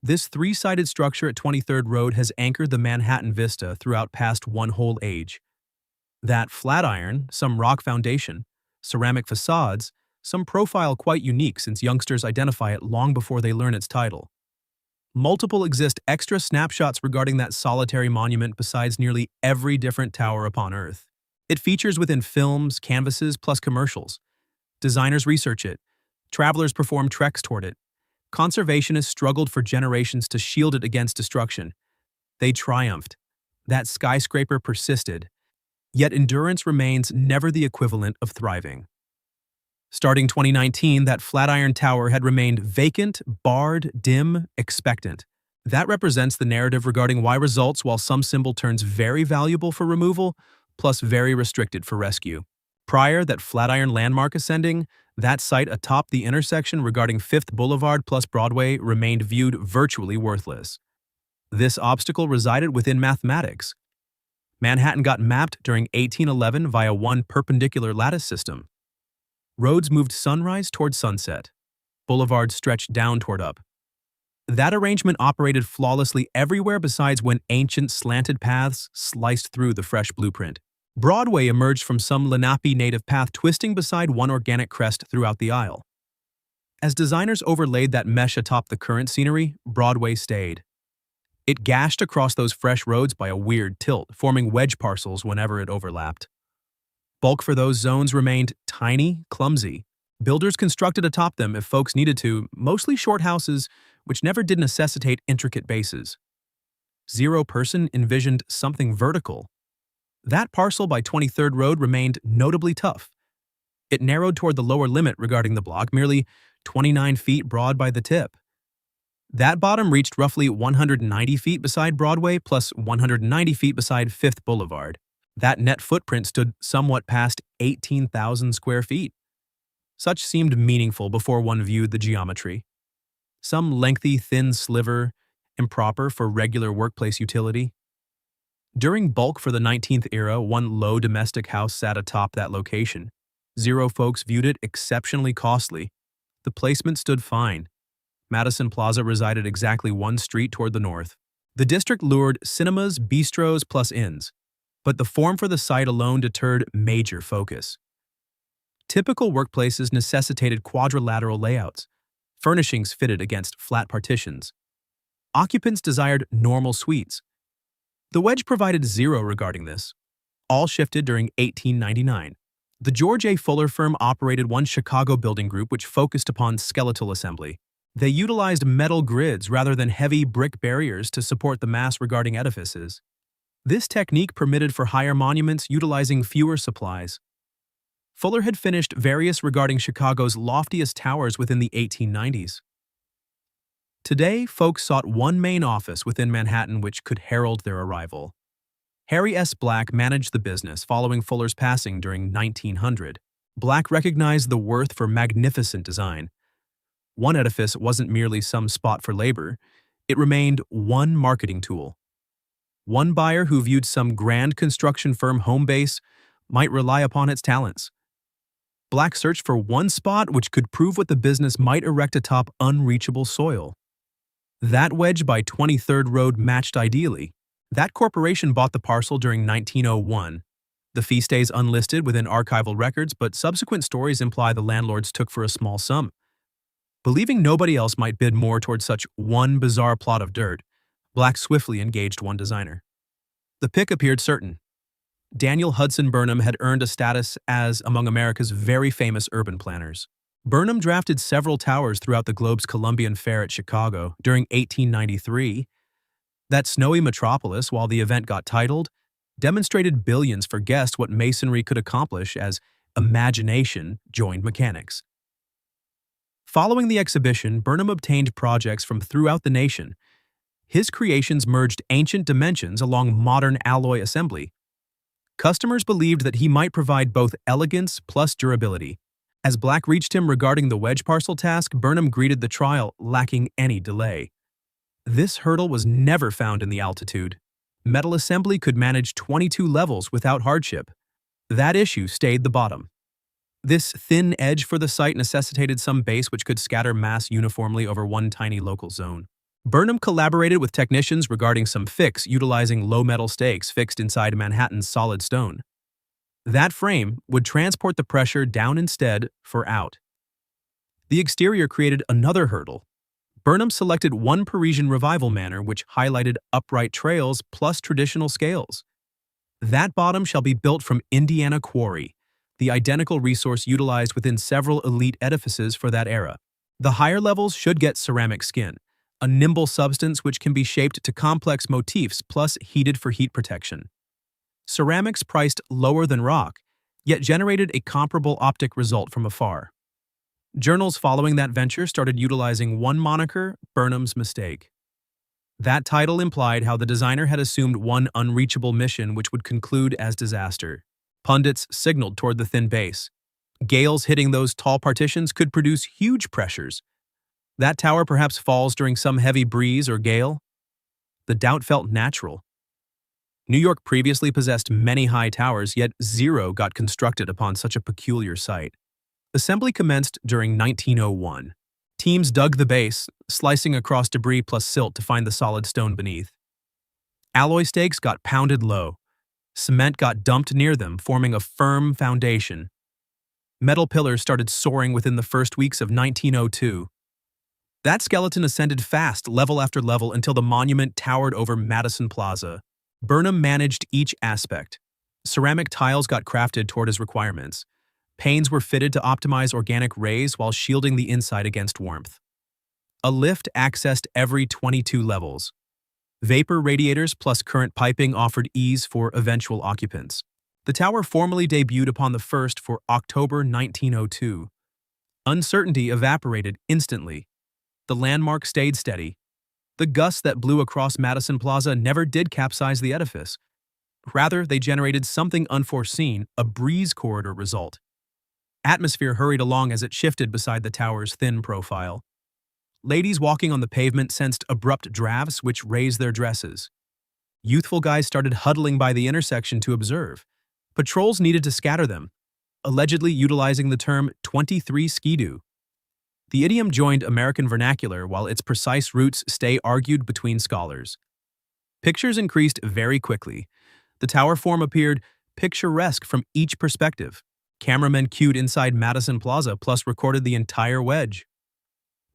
This three-sided structure at 23rd Road has anchored the Manhattan vista throughout past one whole age. That Flatiron, some rock foundation, ceramic facades, some profile quite unique since youngsters identify it long before they learn its title. Multiple exist extra snapshots regarding that solitary monument besides nearly every different tower upon Earth. It features within films, canvases, plus commercials. Designers research it. Travelers perform treks toward it. Conservationists struggled for generations to shield it against destruction. They triumphed. That skyscraper persisted. Yet endurance remains never the equivalent of thriving. Starting 2019, that Flatiron Tower had remained vacant, barred, dim, expectant. That represents the narrative regarding why results while some symbol turns very valuable for removal, plus very restricted for rescue. Prior, that Flatiron landmark ascending, that site atop the intersection regarding 5th Boulevard plus Broadway remained viewed virtually worthless. This obstacle resided within mathematics. Manhattan got mapped during 1811 via one perpendicular lattice system. Roads moved sunrise toward sunset. Boulevards stretched down toward up. That arrangement operated flawlessly everywhere besides when ancient slanted paths sliced through the fresh blueprint. Broadway emerged from some Lenape native path twisting beside one organic crest throughout the aisle. As designers overlaid that mesh atop the current scenery, Broadway stayed. It gashed across those fresh roads by a weird tilt, forming wedge parcels whenever it overlapped. Bulk for those zones remained tiny, clumsy. Builders constructed atop them if folks needed to, mostly short houses, which never did necessitate intricate bases. Zero Person envisioned something vertical. That parcel by 23rd Road remained notably tough. It narrowed toward the lower limit regarding the block, merely 29 feet broad by the tip. That bottom reached roughly 190 feet beside Broadway plus 190 feet beside 5th Boulevard. That net footprint stood somewhat past 18,000 square feet. Such seemed meaningful before one viewed the geometry. Some lengthy, thin sliver, improper for regular workplace utility. During bulk for the 19th era, one low domestic house sat atop that location. Zero folks viewed it exceptionally costly. The placement stood fine. Madison Plaza resided exactly one street toward the north. The district lured cinemas, bistros, plus inns. But the form for the site alone deterred major focus. Typical workplaces necessitated quadrilateral layouts. Furnishings fitted against flat partitions. Occupants desired normal suites. The wedge provided zero regarding this. All shifted during 1899. The George A. Fuller firm operated one Chicago building group which focused upon skeletal assembly. They utilized metal grids rather than heavy brick barriers to support the mass regarding edifices. This technique permitted for higher monuments utilizing fewer supplies. Fuller had finished various regarding Chicago's loftiest towers within the 1890s. Today, folks sought one main office within Manhattan which could herald their arrival. Harry S. Black managed the business following Fuller's passing during 1900. Black recognized the worth for magnificent design. One edifice wasn't merely some spot for labor, it remained one marketing tool. One buyer who viewed some grand construction firm home base might rely upon its talents. Black searched for one spot which could prove what the business might erect atop unreachable soil. That wedge by 23rd Road matched ideally. That corporation bought the parcel during 1901. The fee stays unlisted within archival records, but subsequent stories imply the landlords took for a small sum. Believing nobody else might bid more toward such one bizarre plot of dirt, Black swiftly engaged one designer. The pick appeared certain. Daniel Hudson Burnham had earned a status as among America's very famous urban planners. Burnham drafted several towers throughout the globe's Columbian Fair at Chicago during 1893. That snowy metropolis, while the event got titled, demonstrated billions for guests what masonry could accomplish as imagination joined mechanics. Following the exhibition, Burnham obtained projects from throughout the nation. His creations merged ancient dimensions along modern alloy assembly. Customers believed that he might provide both elegance plus durability. As Black reached him regarding the wedge parcel task, Burnham greeted the trial, lacking any delay. This hurdle was never found in the altitude. Metal assembly could manage 22 levels without hardship. That issue stayed the bottom. This thin edge for the site necessitated some base which could scatter mass uniformly over one tiny local zone. Burnham collaborated with technicians regarding some fix utilizing low metal stakes fixed inside Manhattan's solid stone. That frame would transport the pressure down instead for out. The exterior created another hurdle. Burnham selected one Parisian revival manner which highlighted upright trails plus traditional scales. That bottom shall be built from Indiana quarry, the identical resource utilized within several elite edifices for that era. The higher levels should get ceramic skin, a nimble substance which can be shaped to complex motifs plus heated for heat protection. Ceramics priced lower than rock, yet generated a comparable optic result from afar. Journals following that venture started utilizing one moniker, Burnham's mistake. That title implied how the designer had assumed one unreachable mission which would conclude as disaster. Pundits signaled toward the thin base. Gales hitting those tall partitions could produce huge pressures. That tower perhaps falls during some heavy breeze or gale? The doubt felt natural. New York previously possessed many high towers, yet zero got constructed upon such a peculiar site. Assembly commenced during 1901. Teams dug the base, slicing across debris plus silt to find the solid stone beneath. Alloy stakes got pounded low. Cement got dumped near them, forming a firm foundation. Metal pillars started soaring within the first weeks of 1902. That skeleton ascended fast, level after level, until the monument towered over Madison Plaza. Burnham managed each aspect. Ceramic tiles got crafted toward his requirements. Panes were fitted to optimize organic rays while shielding the inside against warmth. A lift accessed every 22 levels. Vapor radiators plus current piping offered ease for eventual occupants. The tower formally debuted upon the 1st for October 1902. Uncertainty evaporated instantly. The landmark stayed steady. The gusts that blew across Madison Plaza never did capsize the edifice. Rather, they generated something unforeseen, a breeze corridor result. Atmosphere hurried along as it shifted beside the tower's thin profile. Ladies walking on the pavement sensed abrupt drafts which raised their dresses. Youthful guys started huddling by the intersection to observe. Patrols needed to scatter them, allegedly utilizing the term 23 skidoo. The idiom joined American vernacular while its precise roots stay argued between scholars. Pictures increased very quickly. The tower form appeared picturesque from each perspective. Cameramen queued inside Madison Plaza plus recorded the entire wedge.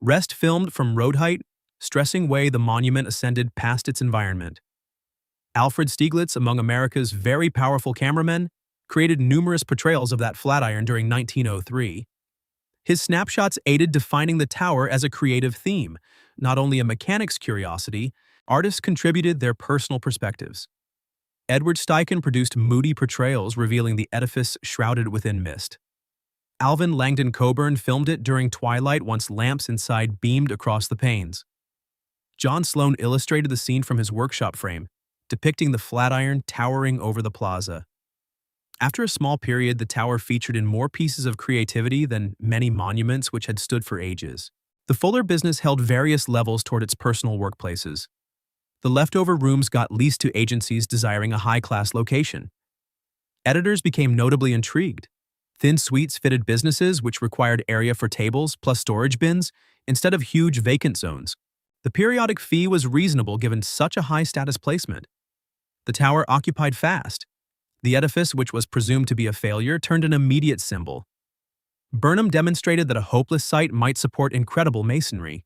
Rest filmed from road height, stressing way the monument ascended past its environment. Alfred Stieglitz, among America's very powerful cameramen, created numerous portrayals of that Flatiron during 1903. His snapshots aided defining the tower as a creative theme, not only a mechanic's curiosity. Artists contributed their personal perspectives. Edward Steichen produced moody portrayals revealing the edifice shrouded within mist. Alvin Langdon Coburn filmed it during twilight once lamps inside beamed across the panes. John Sloan illustrated the scene from his workshop frame, depicting the Flatiron towering over the plaza. After a small period, the tower featured in more pieces of creativity than many monuments which had stood for ages. The Fuller business held various levels toward its personal workplaces. The leftover rooms got leased to agencies desiring a high-class location. Editors became notably intrigued. Thin suites fitted businesses which required area for tables plus storage bins instead of huge vacant zones. The periodic fee was reasonable given such a high-status placement. The tower occupied fast. The edifice, which was presumed to be a failure, turned an immediate symbol. Burnham demonstrated that a hopeless site might support incredible masonry.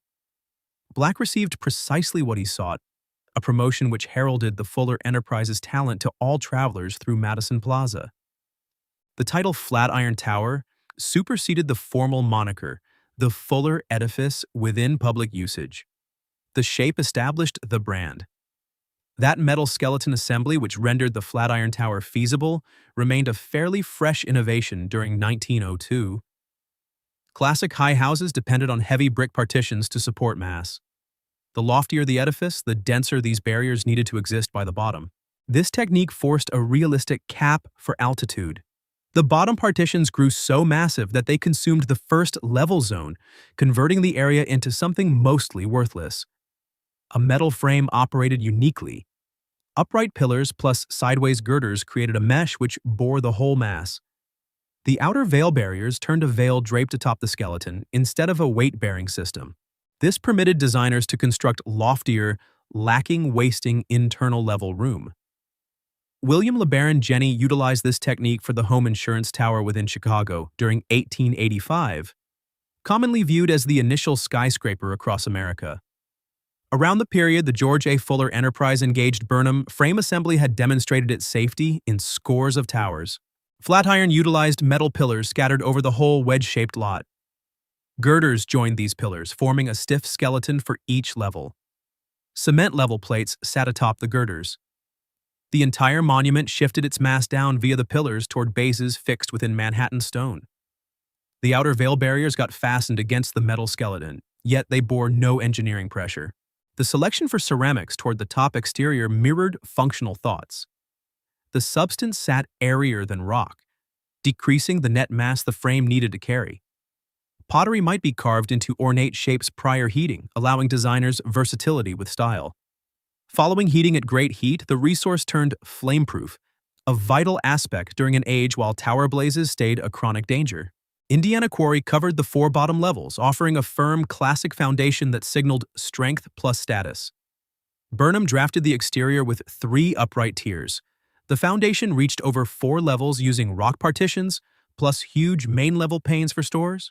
Black received precisely what he sought, a promotion which heralded the Fuller Enterprise's talent to all travelers through Madison Plaza. The title Flatiron Tower superseded the formal moniker, the Fuller edifice, within public usage. The shape established the brand. That metal skeleton assembly, which rendered the Flatiron Tower feasible, remained a fairly fresh innovation during 1902. Classic high houses depended on heavy brick partitions to support mass. The loftier the edifice, the denser these barriers needed to exist by the bottom. This technique forced a realistic cap for altitude. The bottom partitions grew so massive that they consumed the first level zone, converting the area into something mostly worthless. A metal frame operated uniquely. Upright pillars plus sideways girders created a mesh which bore the whole mass. The outer veil barriers turned a veil draped atop the skeleton instead of a weight-bearing system. This permitted designers to construct loftier, lacking wasting internal level room. William LeBaron Jenney utilized this technique for the home insurance tower within Chicago during 1885, commonly viewed as the initial skyscraper across America. Around the period the George A. Fuller enterprise engaged Burnham, frame assembly had demonstrated its safety in scores of towers. Flatiron utilized metal pillars scattered over the whole wedge-shaped lot. Girders joined these pillars, forming a stiff skeleton for each level. Cement level plates sat atop the girders. The entire monument shifted its mass down via the pillars toward bases fixed within Manhattan stone. The outer veil barriers got fastened against the metal skeleton, yet they bore no engineering pressure. The selection for ceramics toward the top exterior mirrored functional thoughts. The substance sat airier than rock, decreasing the net mass the frame needed to carry. Pottery might be carved into ornate shapes prior heating, allowing designers versatility with style. Following heating at great heat, the resource turned flame-proof, a vital aspect during an age while tower blazes stayed a chronic danger. Indiana Quarry covered the 4 bottom levels, offering a firm, classic foundation that signaled strength plus status. Burnham drafted the exterior with 3 upright tiers. The foundation reached over 4 levels using rock partitions, plus huge main-level panes for stores.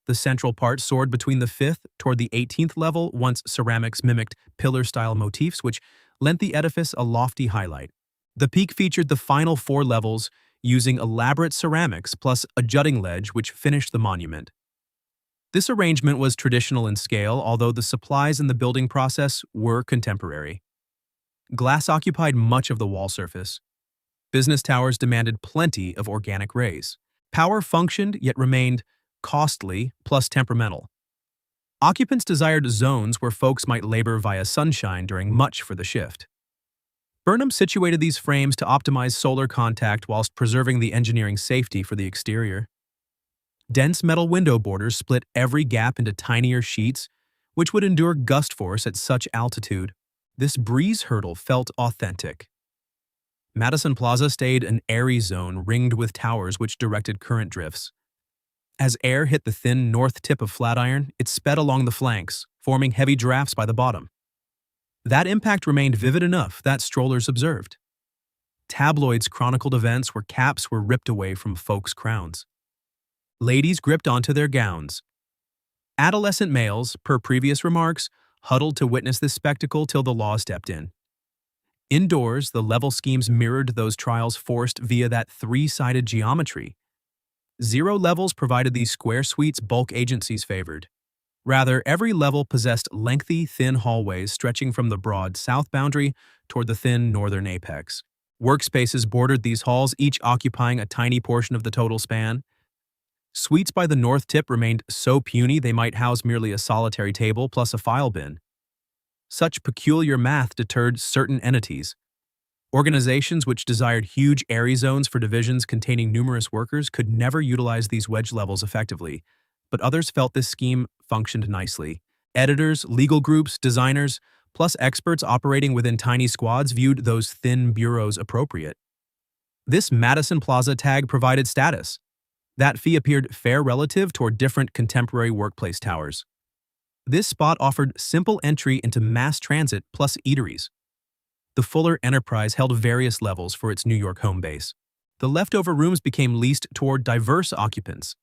The central part soared between the 5th toward the 18th level once ceramics mimicked pillar-style motifs, which lent the edifice a lofty highlight. The peak featured the final 4 levels, using elaborate ceramics plus a jutting ledge which finished the monument. This arrangement was traditional in scale, although the supplies in the building process were contemporary. Glass occupied much of the wall surface. Business towers demanded plenty of organic rays. Power functioned yet remained costly plus temperamental. Occupants desired zones where folks might labor via sunshine during much for the shift. Burnham situated these frames to optimize solar contact whilst preserving the engineering safety for the exterior. Dense metal window borders split every gap into tinier sheets, which would endure gust force at such altitude. This breeze hurdle felt authentic. Madison Plaza stayed an airy zone ringed with towers which directed current drifts. As air hit the thin north tip of Flatiron, it sped along the flanks, forming heavy drafts by the bottom. That impact remained vivid enough that strollers observed. Tabloids chronicled events where caps were ripped away from folks' crowns. Ladies gripped onto their gowns. Adolescent males, per previous remarks, huddled to witness this spectacle till the law stepped in. Indoors, the level schemes mirrored those trials forced via that 3-sided geometry. 0 levels provided these square suites bulk agencies favored. Rather, every level possessed lengthy, thin hallways stretching from the broad south boundary toward the thin northern apex. Workspaces bordered these halls, each occupying a tiny portion of the total span. Suites by the north tip remained so puny they might house merely a solitary table plus a file bin. Such peculiar math deterred certain entities. Organizations which desired huge airy zones for divisions containing numerous workers could never utilize these wedge levels effectively, but others felt this scheme functioned nicely. Editors, legal groups, designers, plus experts operating within tiny squads viewed those thin bureaus appropriate. This Madison Plaza tag provided status. That fee appeared fair relative toward different contemporary workplace towers. This spot offered simple entry into mass transit plus eateries. The Fuller enterprise held various levels for its New York home base. The leftover rooms became leased toward diverse occupants.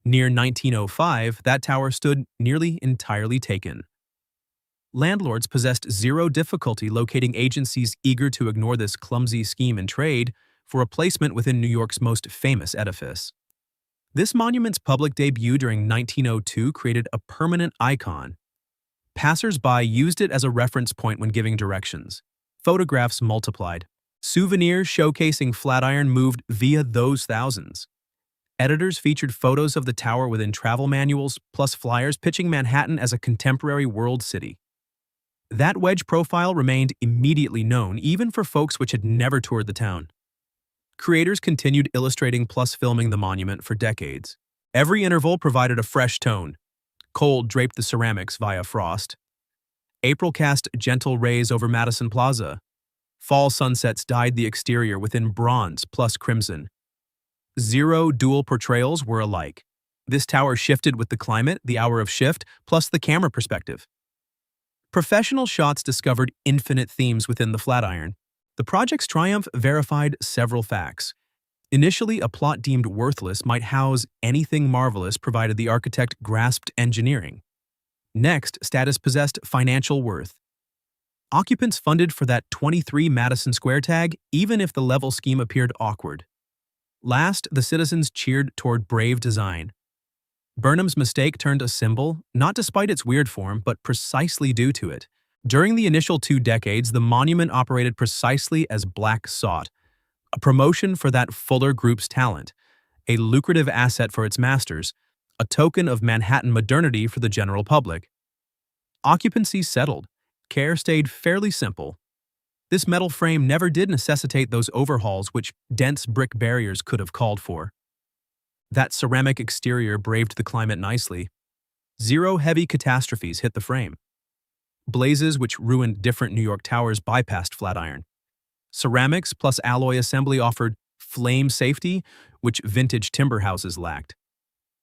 Near 1905, that tower stood nearly entirely taken. Landlords possessed 0 difficulty locating agencies eager to ignore this clumsy scheme and trade for a placement within New York's most famous edifice. This monument's public debut during 1902 created a permanent icon. Passers-by used it as a reference point when giving directions. Photographs multiplied. Souvenirs showcasing Flatiron moved via those thousands. Editors featured photos of the tower within travel manuals, plus flyers pitching Manhattan as a contemporary world city. That wedge profile remained immediately known, even for folks which had never toured the town. Creators continued illustrating plus filming the monument for decades. Every interval provided a fresh tone. Cold draped the ceramics via frost. April cast gentle rays over Madison Plaza. Fall sunsets dyed the exterior within bronze plus crimson. 0 dual portrayals were alike. This tower shifted with the climate, the hour of shift, plus the camera perspective. Professional shots discovered infinite themes within the Flatiron. The project's triumph verified several facts. Initially, a plot deemed worthless might house anything marvelous provided the architect grasped engineering. Next, status possessed financial worth. Occupants funded for that 23 Madison Square tag even if the level scheme appeared awkward. Last, the citizens cheered toward brave design. Burnham's mistake turned a symbol, not despite its weird form, but precisely due to it. During the initial 2 decades, the monument operated precisely as Black sought, a promotion for that Fuller Group's talent, a lucrative asset for its masters, a token of Manhattan modernity for the general public. Occupancy settled. Care stayed fairly simple. This metal frame never did necessitate those overhauls which dense brick barriers could have called for. That ceramic exterior braved the climate nicely. 0 heavy catastrophes hit the frame. Blazes which ruined different New York towers bypassed Flatiron. Ceramics plus alloy assembly offered flame safety, which vintage timber houses lacked.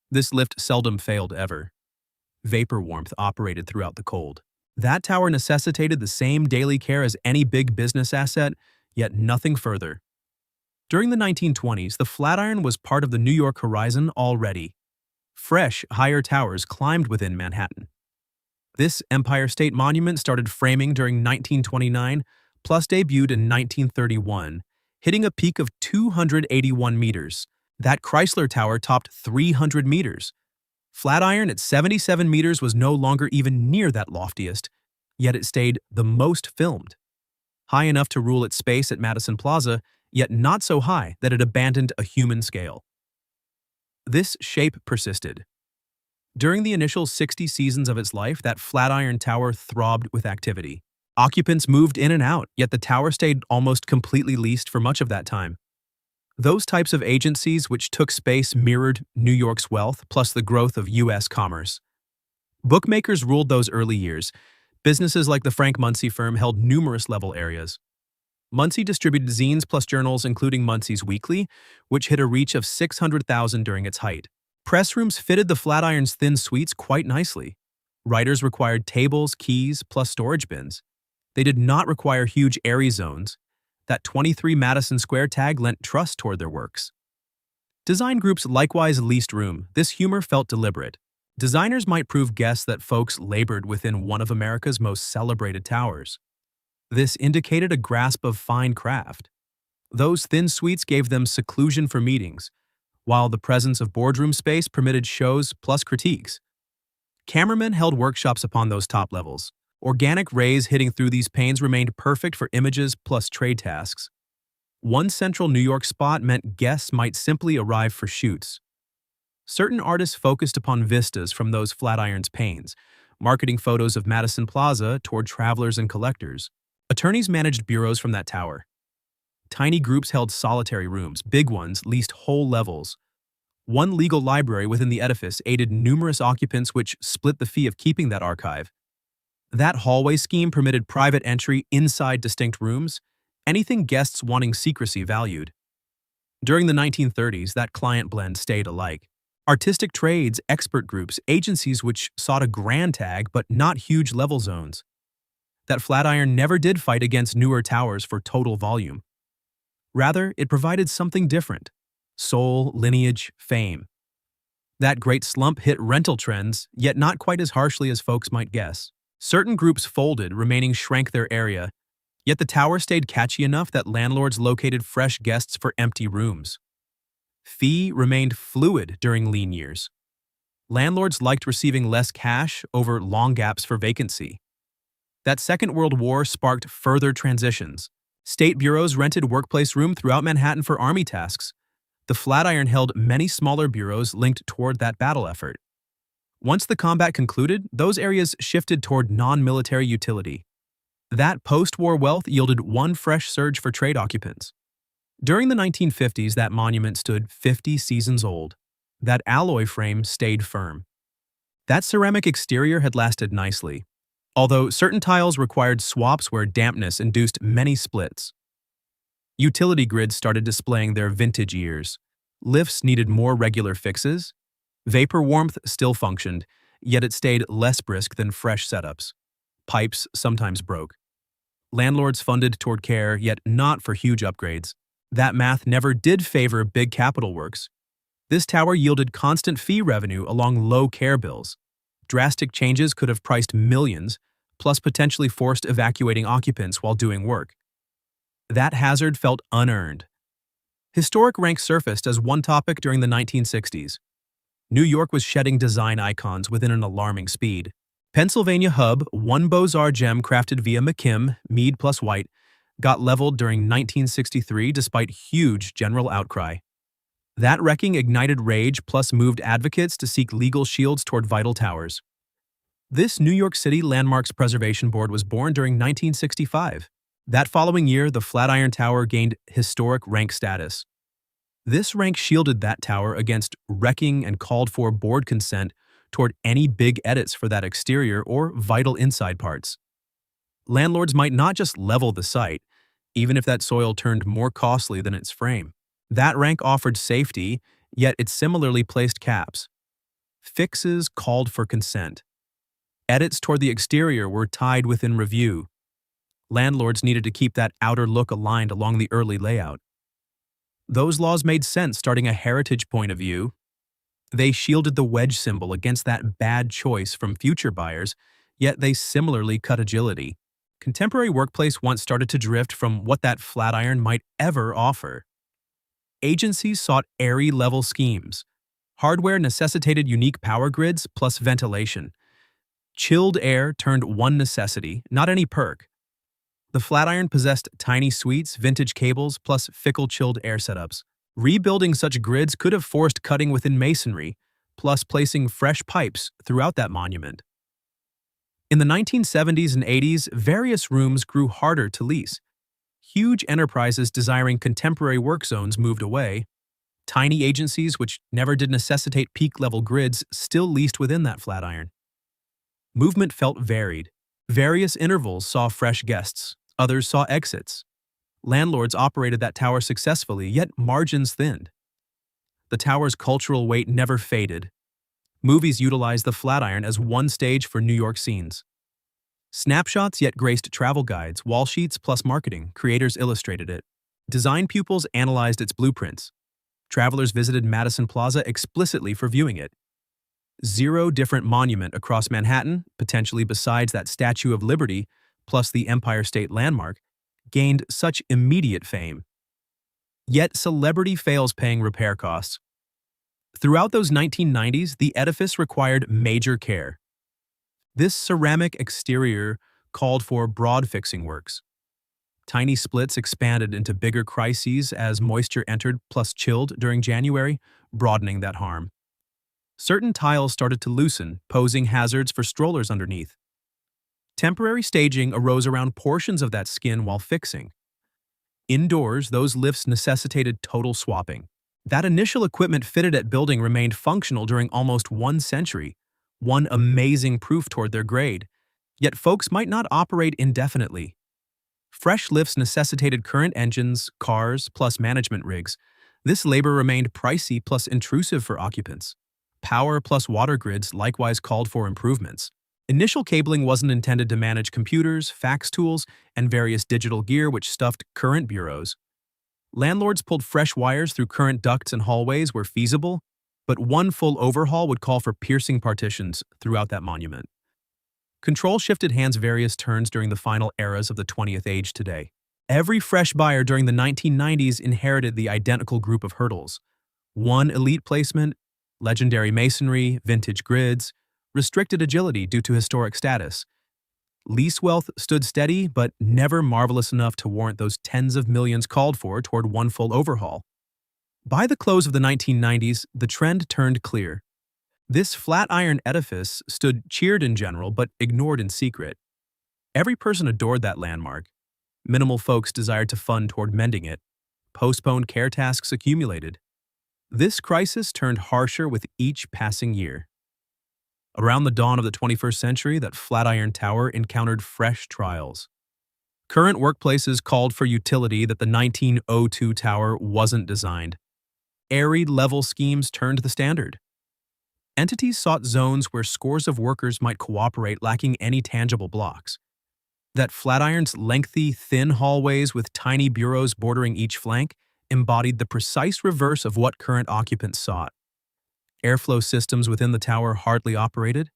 This lift seldom failed ever. Vapor warmth operated throughout the cold. That tower necessitated the same daily care as any big business asset, yet nothing further. During the 1920s, the Flatiron was part of the New York horizon already. Fresh, higher towers climbed within Manhattan. This Empire State Monument started framing during 1929, plus debuted in 1931, hitting a peak of 281 meters. That Chrysler Tower topped 300 meters. Flatiron at 77 meters was no longer even near that loftiest, yet it stayed the most filmed. High enough to rule its space at Madison Plaza, yet not so high that it abandoned a human scale. This shape persisted. During the initial 60 seasons of its life, that Flatiron Tower throbbed with activity. Occupants moved in and out, yet the tower stayed almost completely leased for much of that time. Those types of agencies which took space mirrored New York's wealth plus the growth of U.S. commerce. Bookmakers ruled those early years. Businesses like the Frank Munsey firm held numerous level areas. Munsey distributed zines plus journals, including Munsey's Weekly, which hit a reach of 600,000 during its height. Press rooms fitted the Flatiron's thin suites quite nicely. Writers required tables, keys, plus storage bins. They did not require huge airy zones. That 23 Madison Square tag lent trust toward their works. Design groups likewise leased room. This humor felt deliberate. Designers might prove guests that folks labored within one of America's most celebrated towers. This indicated a grasp of fine craft. Those thin suites gave them seclusion for meetings, while the presence of boardroom space permitted shows plus critiques. Cameramen held workshops upon those top levels. Organic rays hitting through these panes remained perfect for images plus trade tasks. One central New York spot meant guests might simply arrive for shoots. Certain artists focused upon vistas from those Flatiron's panes, marketing photos of Madison Plaza toward travelers and collectors. Attorneys managed bureaus from that tower. Tiny groups held solitary rooms, big ones leased whole levels. One legal library within the edifice aided numerous occupants which split the fee of keeping that archive. That hallway scheme permitted private entry inside distinct rooms, anything guests wanting secrecy valued. During the 1930s, that client blend stayed alike. Artistic trades, expert groups, agencies which sought a grand tag but not huge level zones. That Flatiron never did fight against newer towers for total volume. Rather, it provided something different: soul, lineage, fame. That great slump hit rental trends, yet not quite as harshly as folks might guess. Certain groups folded, remaining shrank their area, yet the tower stayed catchy enough that landlords located fresh guests for empty rooms. Fee remained fluid during lean years. Landlords liked receiving less cash over long gaps for vacancy. That Second World War sparked further transitions. State bureaus rented workplace room throughout Manhattan for army tasks. The Flatiron held many smaller bureaus linked toward that battle effort. Once the combat concluded, those areas shifted toward non-military utility. That post-war wealth yielded one fresh surge for trade occupants. During the 1950s, that monument stood 50 seasons old. That alloy frame stayed firm. That ceramic exterior had lasted nicely, although certain tiles required swaps where dampness induced many splits. Utility grids started displaying their vintage years. Lifts needed more regular fixes. Vapor warmth still functioned, yet it stayed less brisk than fresh setups. Pipes sometimes broke. Landlords funded toward care, yet not for huge upgrades. That math never did favor big capital works. This tower yielded constant fee revenue along low care bills. Drastic changes could have priced millions, plus potentially forced evacuating occupants while doing work. That hazard felt unearned. Historic rank surfaced as one topic during the 1960s. New York was shedding design icons within an alarming speed. Pennsylvania Hub, one Beaux-Arts gem crafted via McKim, Mead plus White, got leveled during 1963 despite huge general outcry. That wrecking ignited rage plus moved advocates to seek legal shields toward vital towers. This New York City Landmarks Preservation Board was born during 1965. That following year, the Flatiron Tower gained historic rank status. This rank shielded that tower against wrecking and called for board consent toward any big edits for that exterior or vital inside parts. Landlords might not just level the site, even if that soil turned more costly than its frame. That rank offered safety, yet it similarly placed caps. Fixes called for consent. Edits toward the exterior were tied within review. Landlords needed to keep that outer look aligned along the early layout. Those laws made sense starting a heritage point of view. They shielded the wedge symbol against that bad choice from future buyers, yet they similarly cut agility. Contemporary workplace once started to drift from what that Flatiron might ever offer. Agencies sought airy level schemes. Hardware necessitated unique power grids plus ventilation. Chilled air turned one necessity, not any perk. The Flatiron possessed tiny suites, vintage cables, plus fickle chilled air setups. Rebuilding such grids could have forced cutting within masonry, plus placing fresh pipes throughout that monument. In the 1970s and 80s, various rooms grew harder to lease. Huge enterprises desiring contemporary work zones moved away. Tiny agencies, which never did necessitate peak-level grids, still leased within that Flatiron. Movement felt varied. Various intervals saw fresh guests, others saw exits. Landlords operated that tower successfully, yet margins thinned. The tower's cultural weight never faded. Movies utilized the Flatiron as one stage for New York scenes. Snapshots yet graced travel guides, wall sheets plus marketing, creators illustrated it. Design pupils analyzed its blueprints. Travelers visited Madison Plaza explicitly for viewing it. Zero different monument across Manhattan, potentially besides that Statue of Liberty, plus the Empire State Landmark, gained such immediate fame. Yet celebrity fails paying repair costs. Throughout those 1990s, the edifice required major care. This ceramic exterior called for broad fixing works. Tiny splits expanded into bigger crises as moisture entered plus chilled during January, broadening that harm. Certain tiles started to loosen, posing hazards for strollers underneath. Temporary staging arose around portions of that skin while fixing. Indoors, those lifts necessitated total swapping. That initial equipment fitted at building remained functional during almost 1 century, one amazing proof toward their grade. Yet folks might not operate indefinitely. Fresh lifts necessitated current engines, cars, plus management rigs. This labor remained pricey plus intrusive for occupants. Power plus water grids likewise called for improvements. Initial cabling wasn't intended to manage computers, fax tools, and various digital gear which stuffed current bureaus. Landlords pulled fresh wires through current ducts and hallways where feasible, but one full overhaul would call for piercing partitions throughout that monument. Control shifted hands various turns during the final eras of the 20th age today. Every fresh buyer during the 1990s inherited the identical group of hurdles. One elite placement, legendary masonry, vintage grids, restricted agility due to historic status. Lease wealth stood steady, but never marvelous enough to warrant those tens of millions called for toward one full overhaul. By the close of the 1990s, the trend turned clear. This Flatiron edifice stood cheered in general, but ignored in secret. Every person adored that landmark. Minimal folks desired to fund toward mending it. Postponed care tasks accumulated. This crisis turned harsher with each passing year. Around the dawn of the 21st century, that Flatiron Tower encountered fresh trials. Current workplaces called for utility that the 1902 tower wasn't designed. Airy level schemes turned the standard. Entities sought zones where scores of workers might cooperate lacking any tangible blocks. That Flatiron's lengthy, thin hallways with tiny bureaus bordering each flank embodied the precise reverse of what current occupants sought. Airflow systems within the tower hardly operated.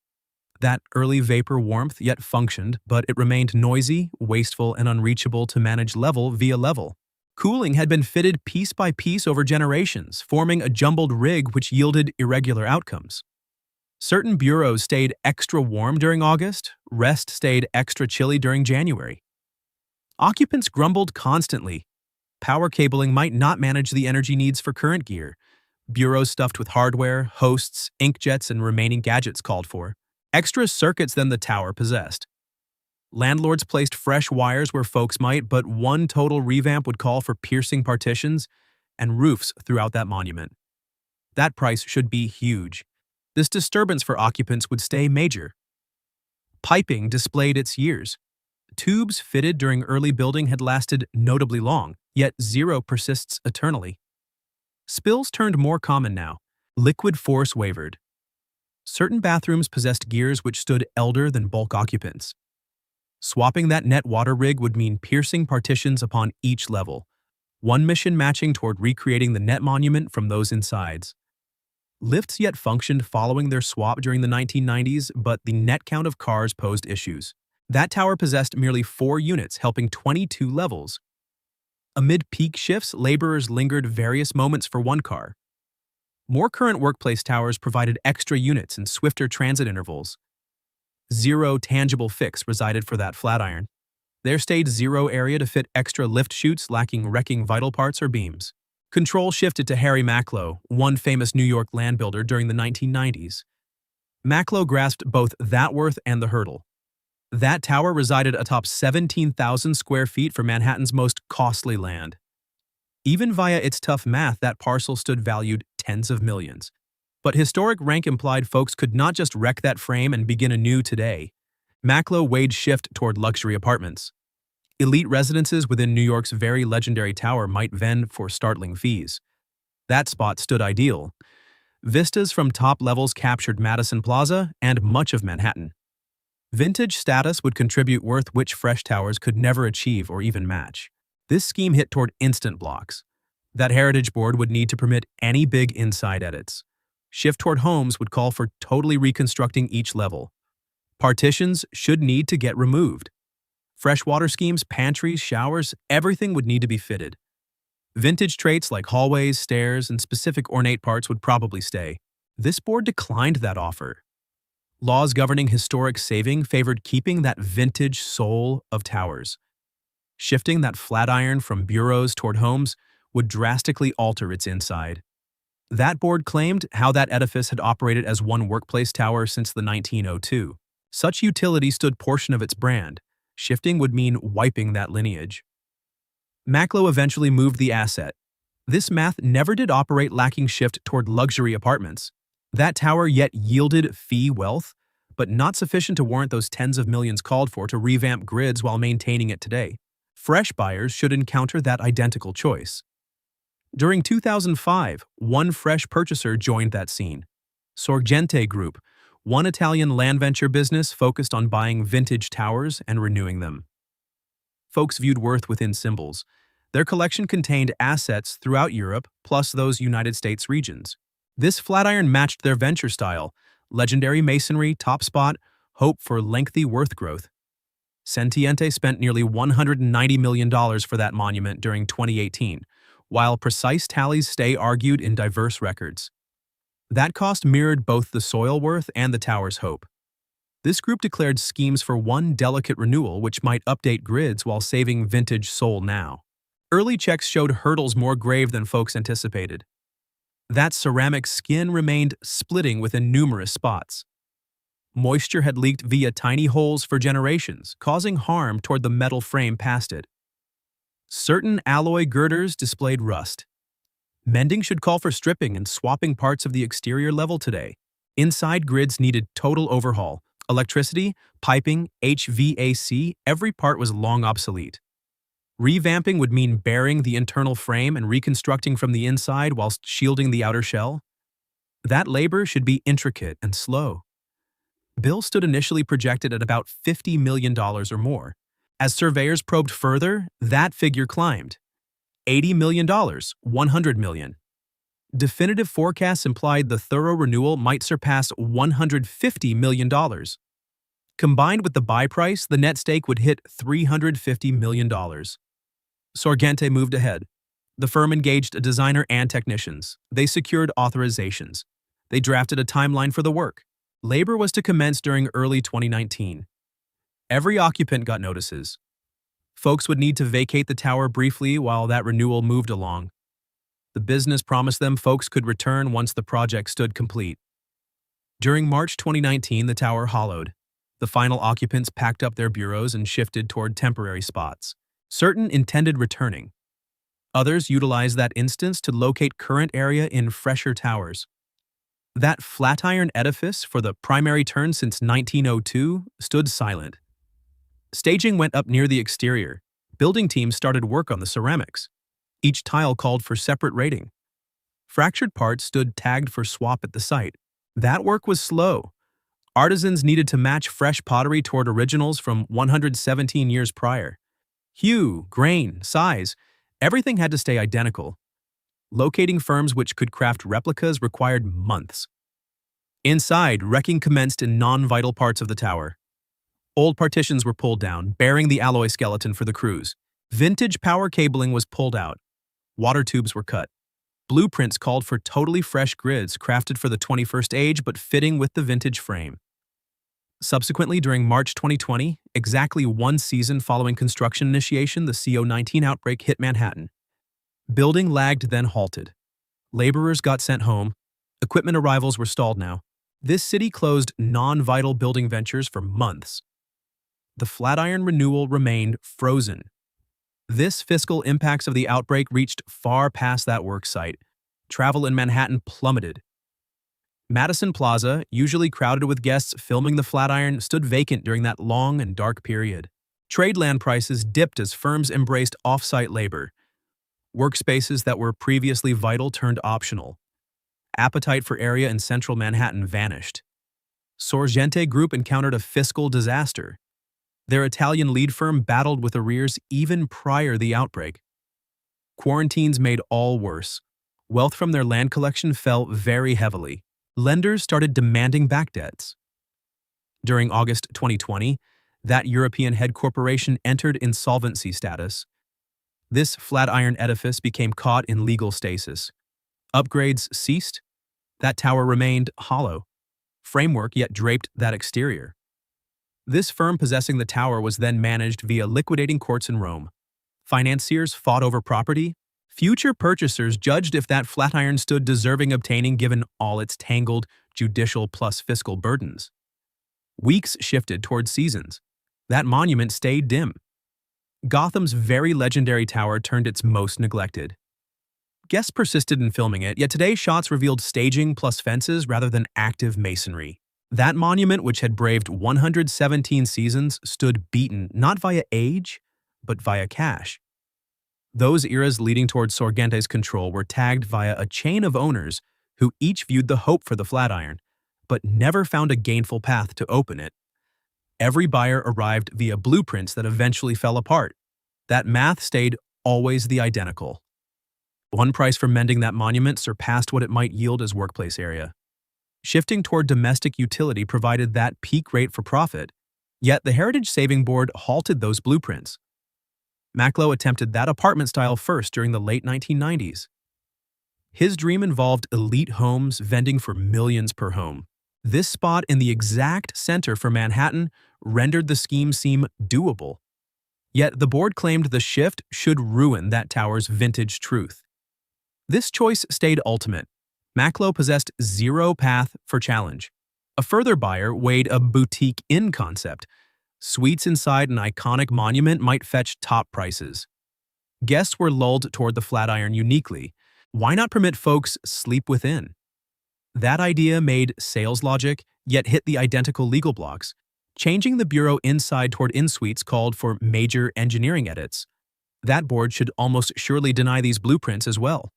That early vapor warmth yet functioned, but it remained noisy, wasteful, and unreachable to manage level via level. Cooling had been fitted piece by piece over generations, forming a jumbled rig which yielded irregular outcomes. Certain bureaus stayed extra warm during August, rest stayed extra chilly during January. Occupants grumbled constantly. Power cabling might not manage the energy needs for current gear. Bureaus stuffed with hardware, hosts, inkjets, and remaining gadgets called for. Extra circuits than the tower possessed. Landlords placed fresh wires where folks might, but one total revamp would call for piercing partitions and roofs throughout that monument. That price should be huge. This disturbance for occupants would stay major. Piping displayed its years. Tubes fitted during early building had lasted notably long, yet zero persists eternally. Spills turned more common now. Liquid force wavered. Certain bathrooms possessed gears which stood elder than bulk occupants. Swapping that net water rig would mean piercing partitions upon each level, one mission matching toward recreating the net monument from those insides. Lifts yet functioned following their swap during the 1990s, but the net count of cars posed issues. That tower possessed merely 4 units, helping 22 levels. Amid peak shifts, laborers lingered various moments for one car. More current workplace towers provided extra units and swifter transit intervals. Zero tangible fix resided for that Flatiron. There stayed zero area to fit extra lift chutes lacking wrecking vital parts or beams. Control shifted to Harry Macklowe, one famous New York land builder during the 1990s. Macklowe grasped both that worth and the hurdle. That tower resided atop 17,000 square feet for Manhattan's most costly land. Even via its tough math, that parcel stood valued tens of millions. But historic rank implied folks could not just wreck that frame and begin anew today. Macklowe weighed shift toward luxury apartments. Elite residences within New York's very legendary tower might vend for startling fees. That spot stood ideal. Vistas from top levels captured Madison Plaza and much of Manhattan. Vintage status would contribute worth which fresh towers could never achieve or even match. This scheme hit toward instant blocks. That heritage board would need to permit any big inside edits. Shift toward homes would call for totally reconstructing each level. Partitions should need to get removed. Freshwater schemes, pantries, showers, everything would need to be fitted. Vintage traits like hallways, stairs, and specific ornate parts would probably stay. This board declined that offer. Laws governing historic saving favored keeping that vintage soul of towers. Shifting that Flatiron from bureaus toward homes would drastically alter its inside. That board claimed how that edifice had operated as one workplace tower since the 1902. Such utility stood portion of its brand. Shifting would mean wiping that lineage. Macklowe eventually moved the asset. This math never did operate lacking shift toward luxury apartments. That tower yet yielded fee wealth, but not sufficient to warrant those tens of millions called for to revamp grids while maintaining it today. Fresh buyers should encounter that identical choice. During 2005, one fresh purchaser joined that scene. Sorgente Group, one Italian land venture business focused on buying vintage towers and renewing them. Folks viewed worth within symbols. Their collection contained assets throughout Europe, plus those United States regions. This Flatiron matched their venture style: legendary masonry, top spot, hope for lengthy worth growth. Sentiente spent nearly $190 million for that monument during 2018, while precise tallies stay argued in diverse records. That cost mirrored both the soil worth and the tower's hope. This group declared schemes for one delicate renewal which might update grids while saving vintage soul now. Early checks showed hurdles more grave than folks anticipated. That ceramic skin remained splitting within numerous spots. Moisture had leaked via tiny holes for generations, causing harm toward the metal frame past it. Certain alloy girders displayed rust. Mending should call for stripping and swapping parts of the exterior level today. Inside grids needed total overhaul. Electricity, piping, HVAC, every part was long obsolete. Revamping would mean baring the internal frame and reconstructing from the inside whilst shielding the outer shell. That labor should be intricate and slow. Bill stood initially projected at about $50 million or more. As surveyors probed further, that figure climbed. $80 million, $100 million. Definitive forecasts implied the thorough renewal might surpass $150 million. Combined with the buy price, the net stake would hit $350 million. Sorgente moved ahead. The firm engaged a designer and technicians. They secured authorizations. They drafted a timeline for the work. Labor was to commence during early 2019. Every occupant got notices. Folks would need to vacate the tower briefly while that renewal moved along. The business promised them folks could return once the project stood complete. During March 2019, the tower hollowed. The final occupants packed up their bureaus and shifted toward temporary spots. Certain intended returning. Others utilized that instance to locate current area in fresher towers. That Flatiron edifice, for the primary turn since 1902, stood silent. Staging went up near the exterior. Building teams started work on the ceramics. Each tile called for separate rating. Fractured parts stood tagged for swap at the site. That work was slow. Artisans needed to match fresh pottery toward originals from 117 years prior. Hue, grain, size, everything had to stay identical. Locating firms which could craft replicas required months. Inside, wrecking commenced in non-vital parts of the tower. Old partitions were pulled down, bearing the alloy skeleton for the crews. Vintage power cabling was pulled out. Water tubes were cut. Blueprints called for totally fresh grids crafted for the 21st age but fitting with the vintage frame. Subsequently, during March 2020, exactly one season following construction initiation, the CO-19 outbreak hit Manhattan. Building lagged, then halted. Laborers got sent home. Equipment arrivals were stalled now. This city closed non-vital building ventures for months. The Flatiron renewal remained frozen. This fiscal impacts of the outbreak reached far past that work site. Travel in Manhattan plummeted. Madison Plaza, usually crowded with guests filming the Flatiron, stood vacant during that long and dark period. Trade land prices dipped as firms embraced off-site labor. Workspaces that were previously vital turned optional. Appetite for area in central Manhattan vanished. Sorgente Group encountered a fiscal disaster. Their Italian lead firm battled with arrears even prior the outbreak. Quarantines made all worse. Wealth from their land collection fell very heavily. Lenders started demanding back debts. During August 2020, that European head corporation entered insolvency status. This Flatiron edifice became caught in legal stasis. Upgrades ceased. That tower remained hollow. Framework yet draped that exterior. This firm possessing the tower was then managed via liquidating courts in Rome. Financiers fought over property. Future purchasers judged if that Flatiron stood deserving obtaining given all its tangled judicial plus fiscal burdens. Weeks shifted toward seasons. That monument stayed dim. Gotham's very legendary tower turned its most neglected. Guests persisted in filming it, yet today's shots revealed staging plus fences rather than active masonry. That monument, which had braved 117 seasons, stood beaten not via age, but via cash. Those eras leading towards Sorgente's control were tagged via a chain of owners who each viewed the hope for the Flatiron, but never found a gainful path to open it. Every buyer arrived via blueprints that eventually fell apart. That math stayed always the identical. One price for mending that monument surpassed what it might yield as workplace area. Shifting toward domestic utility provided that peak rate for profit, yet the Heritage Saving Board halted those blueprints. Macklowe attempted that apartment style first during the late 1990s. His dream involved elite homes vending for millions per home. This spot in the exact center for Manhattan rendered the scheme seem doable. Yet the board claimed the shift should ruin that tower's vintage truth. This choice stayed ultimate. Macklowe possessed zero path for challenge. A further buyer weighed a boutique inn concept. Suites inside an iconic monument might fetch top prices. Guests were lulled toward the Flatiron uniquely. Why not permit folks sleep within? That idea made sales logic, yet hit the identical legal blocks. Changing the bureau inside toward in-suites called for major engineering edits. That board should almost surely deny these blueprints as well.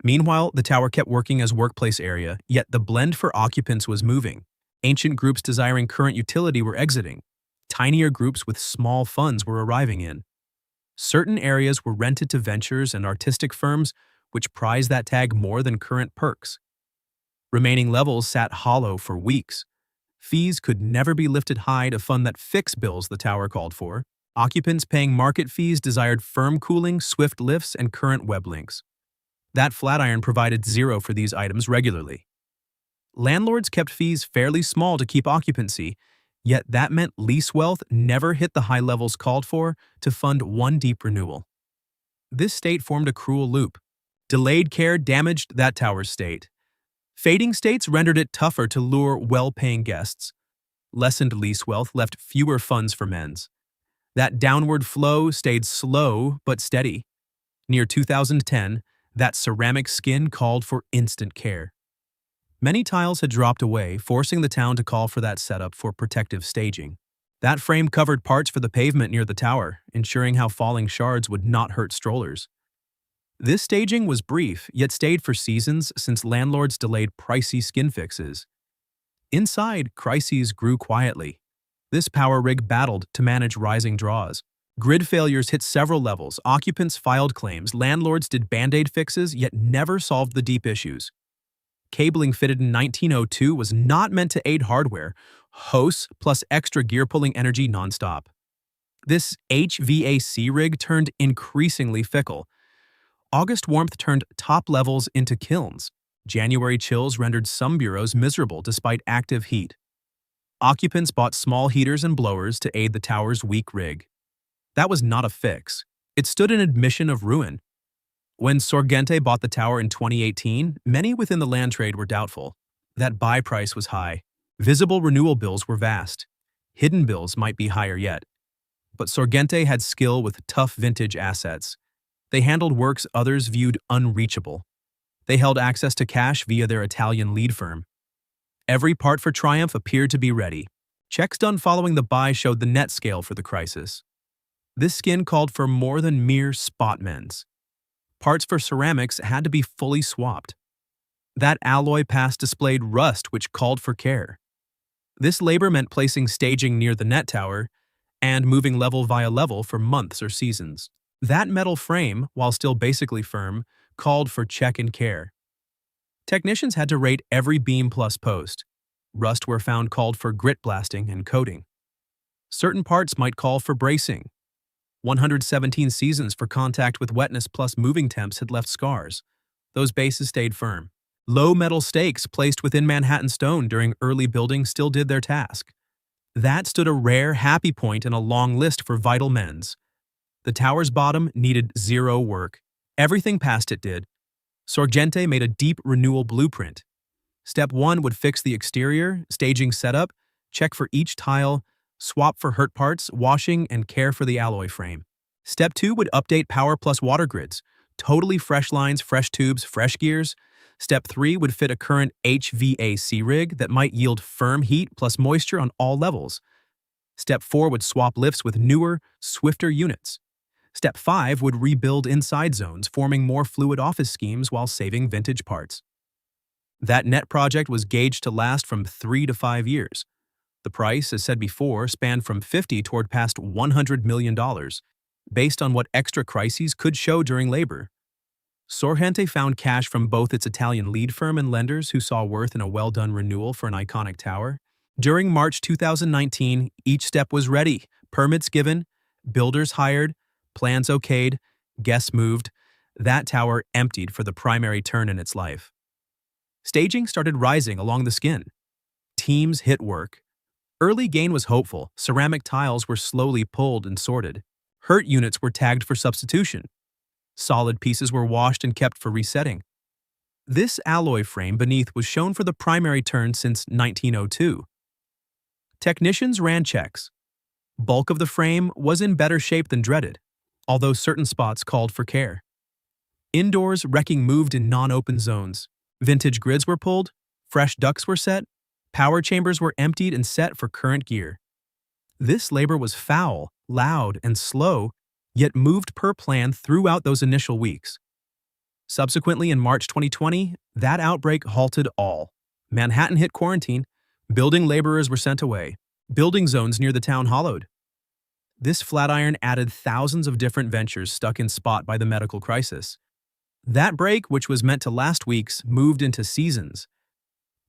Meanwhile, the tower kept working as workplace area, yet the blend for occupants was moving. Ancient groups desiring current utility were exiting. Tinier groups with small funds were arriving in. Certain areas were rented to ventures and artistic firms, which prized that tag more than current perks. Remaining levels sat hollow for weeks. Fees could never be lifted high to fund that fixed bills the tower called for. Occupants paying market fees desired firm cooling, swift lifts, and current web links. That Flatiron provided zero for these items regularly. Landlords kept fees fairly small to keep occupancy, yet that meant lease wealth never hit the high levels called for to fund one deep renewal. This state formed a cruel loop. Delayed care damaged that tower's state. Fading states rendered it tougher to lure well-paying guests. Lessened lease wealth left fewer funds for men's. That downward flow stayed slow but steady. Near 2010, that ceramic skin called for instant care. Many tiles had dropped away, forcing the town to call for that setup for protective staging. That frame covered parts for the pavement near the tower, ensuring how falling shards would not hurt strollers. This staging was brief, yet stayed for seasons since landlords delayed pricey skin fixes. Inside, crises grew quietly. This power rig battled to manage rising draws. Grid failures hit several levels, occupants filed claims, landlords did band-aid fixes, yet never solved the deep issues. Cabling fitted in 1902 was not meant to aid hardware, hosts plus extra gear pulling energy nonstop. This HVAC rig turned increasingly fickle. August warmth turned top levels into kilns. January chills rendered some bureaus miserable despite active heat. Occupants bought small heaters and blowers to aid the tower's weak rig. That was not a fix. It stood an admission of ruin. When Sorgente bought the tower in 2018, many within the land trade were doubtful. That buy price was high. Visible renewal bills were vast. Hidden bills might be higher yet. But Sorgente had skill with tough vintage assets. They handled works others viewed unreachable. They held access to cash via their Italian lead firm. Every part for Triumph appeared to be ready. Checks done following the buy showed the net scale for the crisis. This skin called for more than mere spot mends. Parts for ceramics had to be fully swapped. That alloy pass displayed rust which called for care. This labor meant placing staging near the net tower and moving level via level for months or seasons. That metal frame, while still basically firm, called for check and care. Technicians had to rate every beam plus post. Rust where found called for grit blasting and coating. Certain parts might call for bracing. 117 seasons for contact with wetness plus moving temps had left scars. Those bases stayed firm. Low metal stakes placed within Manhattan stone during early building still did their task. That stood a rare happy point in a long list for vital mends. The tower's bottom needed zero work. Everything past it did. Sorgente made a deep renewal blueprint. Step 1 would fix the exterior, staging setup, check for each tile, swap for hurt parts, washing, and care for the alloy frame. Step 2 would update power plus water grids, totally fresh lines, fresh tubes, fresh gears. Step 3 would fit a current HVAC rig that might yield firm heat plus moisture on all levels. Step 4 would swap lifts with newer, swifter units. Step 5 would rebuild inside zones, forming more fluid office schemes while saving vintage parts. That net project was gauged to last from 3 to 5 years. The price, as said before, spanned from $50 toward past $100 million, based on what extra crises could show during labor. Sorgente found cash from both its Italian lead firm and lenders who saw worth in a well-done renewal for an iconic tower. During March 2019, each step was ready, permits given, builders hired, plans okayed, guests moved. That tower emptied for the primary turn in its life. Staging started rising along the skin. Teams hit work. Early gain was hopeful. Ceramic tiles were slowly pulled and sorted. Hurt units were tagged for substitution. Solid pieces were washed and kept for resetting. This alloy frame beneath was shown for the primary turn since 1902. Technicians ran checks. Bulk of the frame was in better shape than dreaded, although certain spots called for care. Indoors, wrecking moved in non-open zones. Vintage grids were pulled, fresh ducts were set, power chambers were emptied and set for current gear. This labor was foul, loud, and slow, yet moved per plan throughout those initial weeks. Subsequently, in March 2020, that outbreak halted all. Manhattan hit quarantine. Building laborers were sent away. Building zones near the town hollowed. This Flatiron added thousands of different ventures stuck in spot by the medical crisis. That break, which was meant to last weeks, moved into seasons.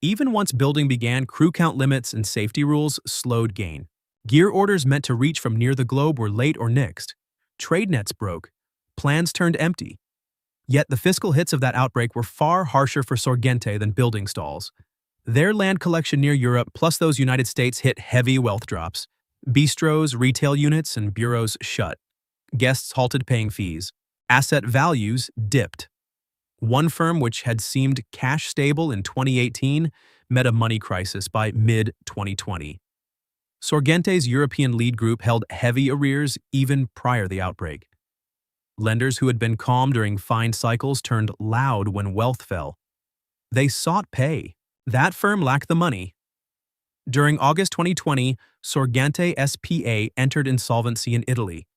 Even once building began, crew count limits and safety rules slowed gain. Gear orders meant to reach from near the globe were late or nixed. Trade nets broke. Plans turned empty. Yet the fiscal hits of that outbreak were far harsher for Sorgente than building stalls. Their land collection near Europe plus those United States hit heavy wealth drops. Bistros, retail units, and bureaus shut. Guests halted paying fees. Asset values dipped. One firm which had seemed cash stable in 2018 met a money crisis by mid-2020. Sorgente's European lead group held heavy arrears even prior to the outbreak. Lenders who had been calm during fine cycles turned loud when wealth fell. They sought pay. That firm lacked the money. During August 2020, Sorgente SPA entered insolvency in Italy.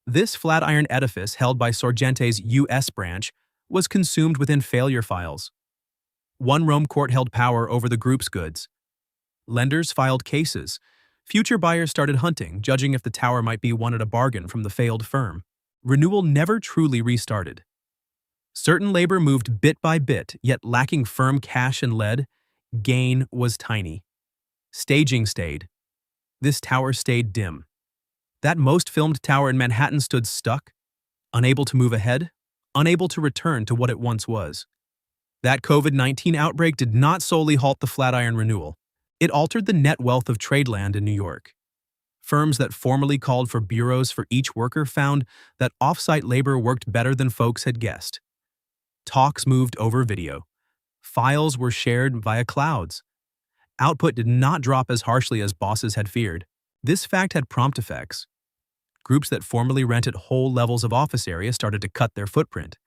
This Flatiron edifice, held by Sorgente's U.S. branch, was consumed within failure files. One Rome court held power over the group's goods. Lenders filed cases. Future buyers started hunting, judging if the tower might be won at a bargain from the failed firm. Renewal never truly restarted. Certain labor moved bit by bit, yet lacking firm cash and lead, gain was tiny. Staging stayed. This tower stayed dim. That most filmed tower in Manhattan stood stuck, unable to move ahead, unable to return to what it once was. That COVID-19 outbreak did not solely halt the Flatiron renewal. It altered the net wealth of trade land in New York. Firms that formerly called for bureaus for each worker found that off-site labor worked better than folks had guessed. Talks moved over video. Files were shared via clouds. Output did not drop as harshly as bosses had feared. This fact had prompt effects. Groups that formerly rented whole levels of office area started to cut their footprint.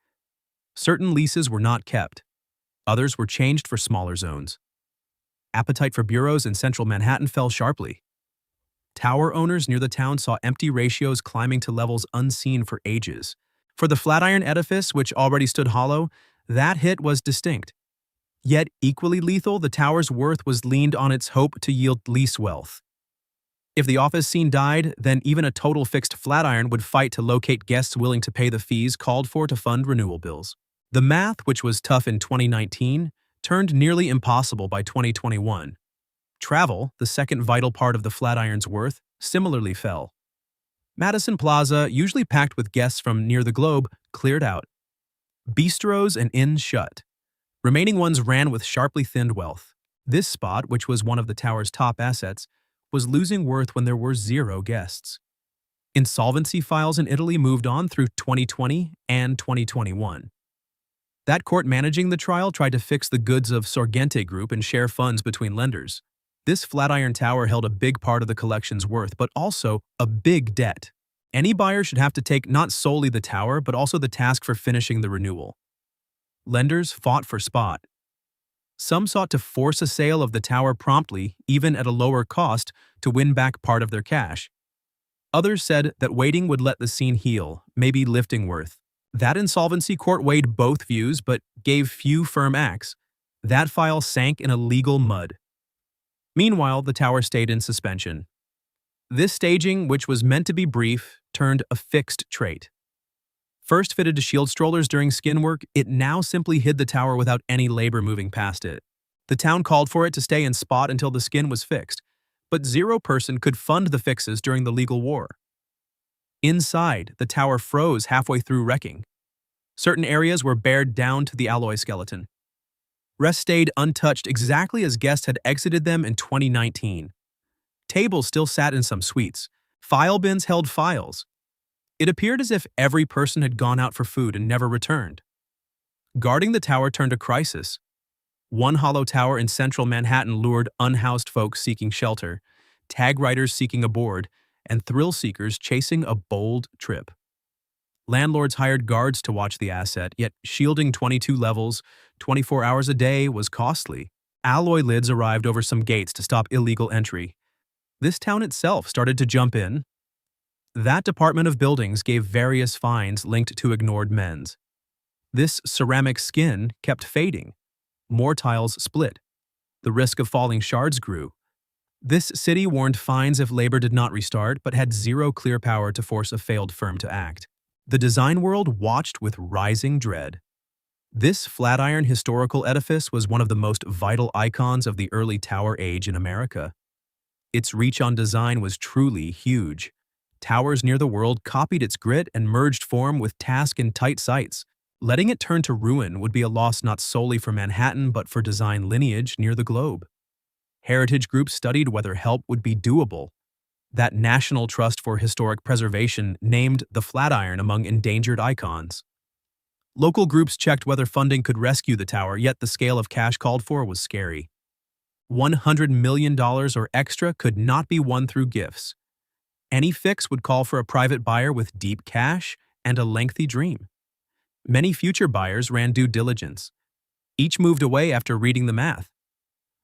Certain leases were not kept. Others were changed for smaller zones. Appetite for bureaus in central Manhattan fell sharply. Tower owners near the town saw empty ratios climbing to levels unseen for ages. For the Flatiron edifice, which already stood hollow, that hit was distinct. Yet equally lethal, the tower's worth was leaned on its hope to yield lease wealth. If the office scene died, then even a total fixed Flatiron would fight to locate guests willing to pay the fees called for to fund renewal bills. The math, which was tough in 2019, turned nearly impossible by 2021. Travel, the second vital part of the Flatiron's worth, similarly fell. Madison Plaza, usually packed with guests from near the globe, cleared out. Bistros and inns shut. Remaining ones ran with sharply thinned wealth. This spot, which was one of the tower's top assets, was losing worth when there were 0 guests. Insolvency files in Italy moved on through 2020 and 2021. That court managing the trial tried to fix the goods of Sorgente Group and share funds between lenders. This Flatiron tower held a big part of the collection's worth, but also a big debt. Any buyer should have to take not solely the tower, but also the task for finishing the renewal. Lenders fought for spot. Some sought to force a sale of the tower promptly, even at a lower cost, to win back part of their cash. Others said that waiting would let the scene heal, maybe lifting worth. That insolvency court weighed both views, but gave few firm acts. That file sank in a legal mud. Meanwhile, the tower stayed in suspension. This staging, which was meant to be brief, turned a fixed trait. First fitted to shield strollers during skin work, it now simply hid the tower without any labor moving past it. The town called for it to stay in spot until the skin was fixed, but 0 person could fund the fixes during the legal war. Inside, the tower froze halfway through wrecking. Certain areas were bared down to the alloy skeleton. Rest stayed untouched exactly as guests had exited them in 2019. Tables still sat in some suites. File bins held files. It appeared as if every person had gone out for food and never returned. Guarding the tower turned a crisis. One hollow tower in central Manhattan lured unhoused folks seeking shelter, tag riders seeking a board, and thrill seekers chasing a bold trip. Landlords hired guards to watch the asset, yet shielding 22 levels, 24 hours a day was costly. Alloy lids arrived over some gates to stop illegal entry. This town itself started to jump in. That Department of Buildings gave various fines linked to ignored mens. This ceramic skin kept fading. More tiles split. The risk of falling shards grew. This city warned fines if labor did not restart, but had zero clear power to force a failed firm to act. The design world watched with rising dread. This Flatiron historical edifice was one of the most vital icons of the early Tower Age in America. Its reach on design was truly huge. Towers near the world copied its grit and merged form with task in tight sights. Letting it turn to ruin would be a loss not solely for Manhattan but for design lineage near the globe. Heritage groups studied whether help would be doable. That National Trust for Historic Preservation named the Flatiron among endangered icons. Local groups checked whether funding could rescue the tower, yet the scale of cash called for was scary. $100 million or extra could not be won through gifts. Any fix would call for a private buyer with deep cash and a lengthy dream. Many future buyers ran due diligence. Each moved away after reading the math.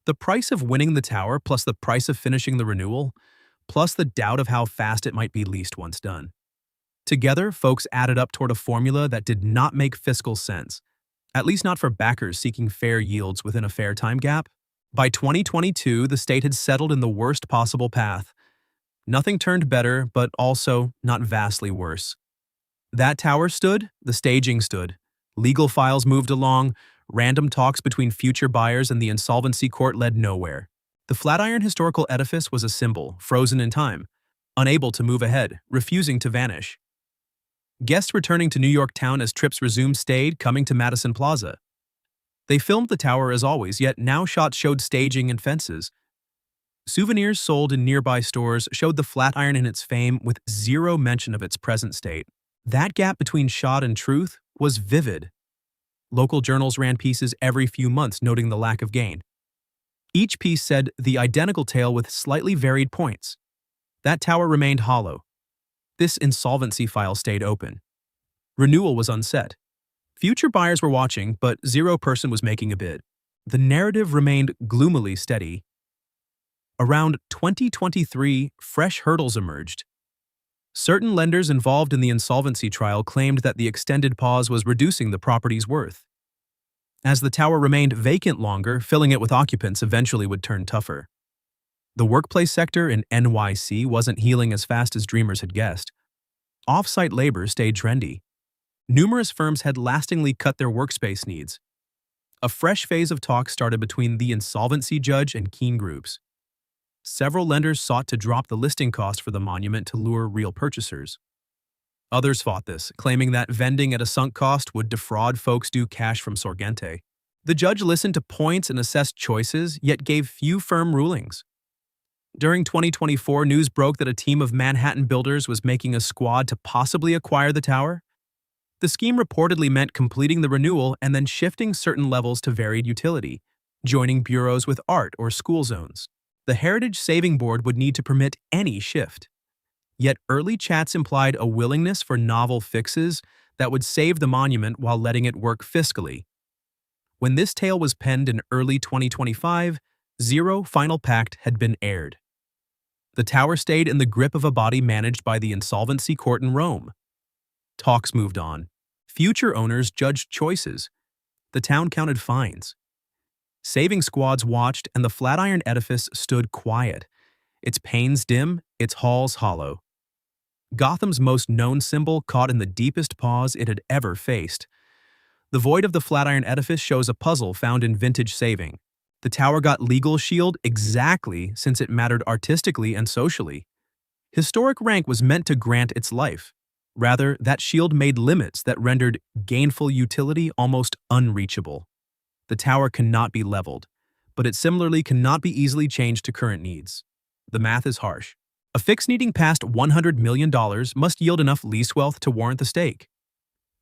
The price of winning the tower plus the price of finishing the renewal, plus the doubt of how fast it might be leased once done. Together, folks added up toward a formula that did not make fiscal sense, at least not for backers seeking fair yields within a fair time gap. By 2022, the state had settled in the worst possible path. Nothing turned better, but also not vastly worse. That tower stood, the staging stood. Legal files moved along, random talks between future buyers and the insolvency court led nowhere. The Flatiron historical edifice was a symbol, frozen in time, unable to move ahead, refusing to vanish. Guests returning to New York town as trips resumed stayed, coming to Madison Plaza. They filmed the tower as always, yet now shots showed staging and fences. Souvenirs sold in nearby stores showed the Flatiron in its fame with zero mention of its present state. That gap between shot and truth was vivid. Local journals ran pieces every few months noting the lack of gain. Each piece said the identical tale with slightly varied points. That tower remained hollow. This insolvency file stayed open. Renewal was unset. Future buyers were watching, but zero person was making a bid. The narrative remained gloomily steady. Around 2023, fresh hurdles emerged. Certain lenders involved in the insolvency trial claimed that the extended pause was reducing the property's worth. As the tower remained vacant longer, filling it with occupants eventually would turn tougher. The workplace sector in NYC wasn't healing as fast as dreamers had guessed. Off-site labor stayed trendy. Numerous firms had lastingly cut their workspace needs. A fresh phase of talks started between the insolvency judge and keen groups. Several lenders sought to drop the listing cost for the monument to lure real purchasers. Others fought this, claiming that vending at a sunk cost would defraud folks due cash from Sorgente. The judge listened to points and assessed choices, yet gave few firm rulings. During 2024, news broke that a team of Manhattan builders was making a squad to possibly acquire the tower. The scheme reportedly meant completing the renewal and then shifting certain levels to varied utility, joining bureaus with art or school zones. The Heritage Saving Board would need to permit any shift. Yet early chats implied a willingness for novel fixes that would save the monument while letting it work fiscally. When this tale was penned in early 2025, zero final pact had been aired. The tower stayed in the grip of a body managed by the insolvency court in Rome. Talks moved on. Future owners judged choices. The town counted fines. Saving squads watched, and the Flatiron edifice stood quiet, its panes dim, its halls hollow. Gotham's most known symbol caught in the deepest pause it had ever faced. The void of the Flatiron edifice shows a puzzle found in vintage saving. The tower got legal shield exactly since it mattered artistically and socially. Historic rank was meant to grant its life. Rather, that shield made limits that rendered gainful utility almost unreachable. The tower cannot be leveled, but it similarly cannot be easily changed to current needs. The math is harsh. A fix needing past $100 million must yield enough lease wealth to warrant the stake.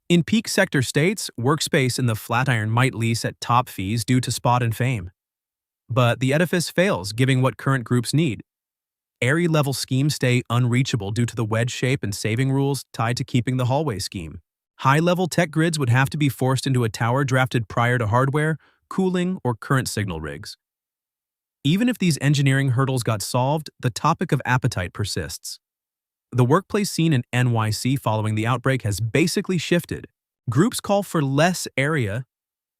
In peak sector states, workspace in the Flatiron might lease at top fees due to spot and fame. But the edifice fails, giving what current groups need. Airy-level schemes stay unreachable due to the wedge shape and saving rules tied to keeping the hallway scheme. High-level tech grids would have to be forced into a tower drafted prior to hardware, cooling, or current signal rigs. Even if these engineering hurdles got solved, the topic of appetite persists. The workplace scene in NYC following the outbreak has basically shifted. Groups call for less area.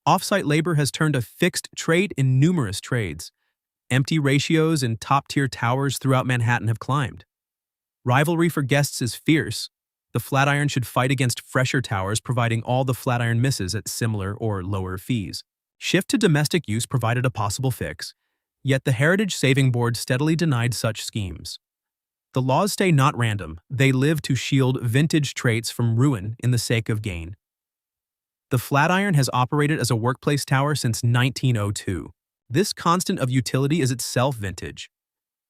Off-site labor has turned a fixed trade in numerous trades. Empty ratios in top-tier towers throughout Manhattan have climbed. Rivalry for guests is fierce. The Flatiron should fight against fresher towers, providing all the Flatiron misses at similar or lower fees. Shift to domestic use provided a possible fix, yet the Heritage Saving Board steadily denied such schemes. The laws stay not random, they live to shield vintage traits from ruin in the sake of gain. The Flatiron has operated as a workplace tower since 1902. This constant of utility is itself vintage.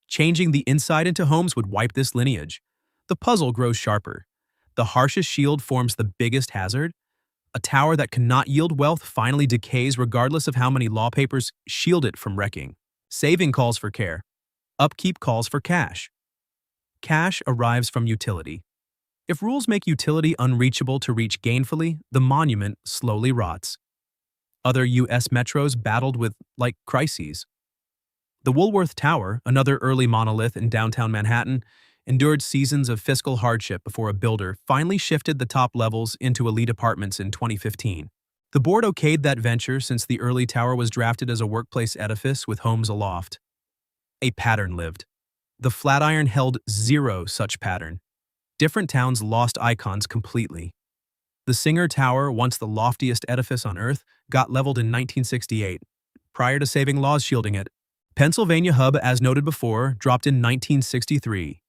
Changing the inside into homes would wipe this lineage. The puzzle grows sharper. The harshest shield forms the biggest hazard. A tower that cannot yield wealth finally decays regardless of how many law papers shield it from wrecking. Saving calls for care. Upkeep calls for cash. Cash arrives from utility. If rules make utility unreachable to reach gainfully, the monument slowly rots. Other U.S. metros battled with like crises. The Woolworth Tower, another early monolith in downtown Manhattan, endured seasons of fiscal hardship before a builder finally shifted the top levels into elite apartments in 2015. The board okayed that venture since the early tower was drafted as a workplace edifice with homes aloft. A pattern lived. The Flatiron held zero such pattern. Different towns lost icons completely. The Singer Tower, once the loftiest edifice on Earth, got leveled in 1968, prior to saving laws shielding it. Pennsylvania Hub, as noted before, dropped in 1963.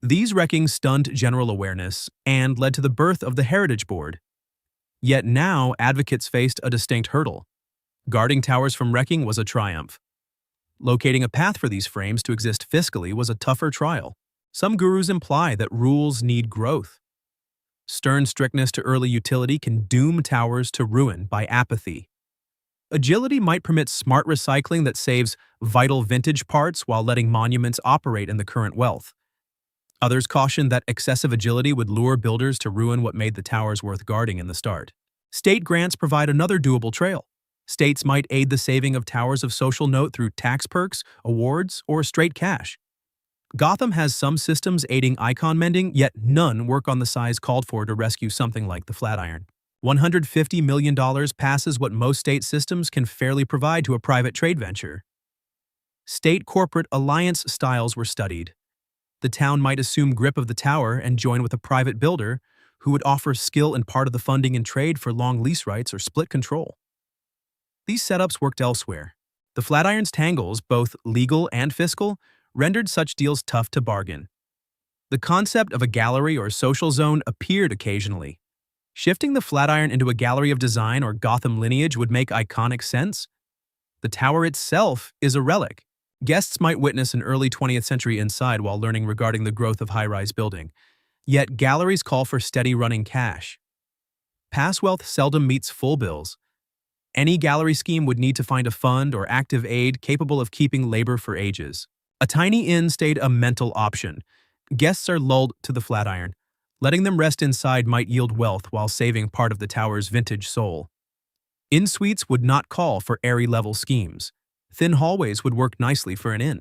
These wreckings stunned general awareness and led to the birth of the Heritage Board. Yet now, advocates faced a distinct hurdle. Guarding towers from wrecking was a triumph. Locating a path for these frames to exist fiscally was a tougher trial. Some gurus imply that rules need growth. Stern strictness to early utility can doom towers to ruin by apathy. Agility might permit smart recycling that saves vital vintage parts while letting monuments operate in the current wealth. Others caution that excessive agility would lure builders to ruin what made the towers worth guarding in the start. State grants provide another doable trail. States might aid the saving of towers of social note through tax perks, awards, or straight cash. Gotham has some systems aiding icon mending, yet none work on the size called for to rescue something like the Flatiron. $150 million passes what most state systems can fairly provide to a private trade venture. State-corporate alliance styles were studied. The town might assume grip of the tower and join with a private builder who would offer skill and part of the funding in trade for long lease rights or split control. These setups worked elsewhere. The Flatiron's tangles, both legal and fiscal, rendered such deals tough to bargain. The concept of a gallery or social zone appeared occasionally. Shifting the Flatiron into a gallery of design or Gotham lineage would make iconic sense. The tower itself is a relic. Guests might witness an early 20th century inside while learning regarding the growth of high-rise building. Yet galleries call for steady running cash. Past wealth seldom meets full bills. Any gallery scheme would need to find a fund or active aid capable of keeping labor for ages. A tiny inn stayed a mental option. Guests are lulled to the Flatiron. Letting them rest inside might yield wealth while saving part of the tower's vintage soul. Inn suites would not call for airy-level schemes. Thin hallways would work nicely for an inn.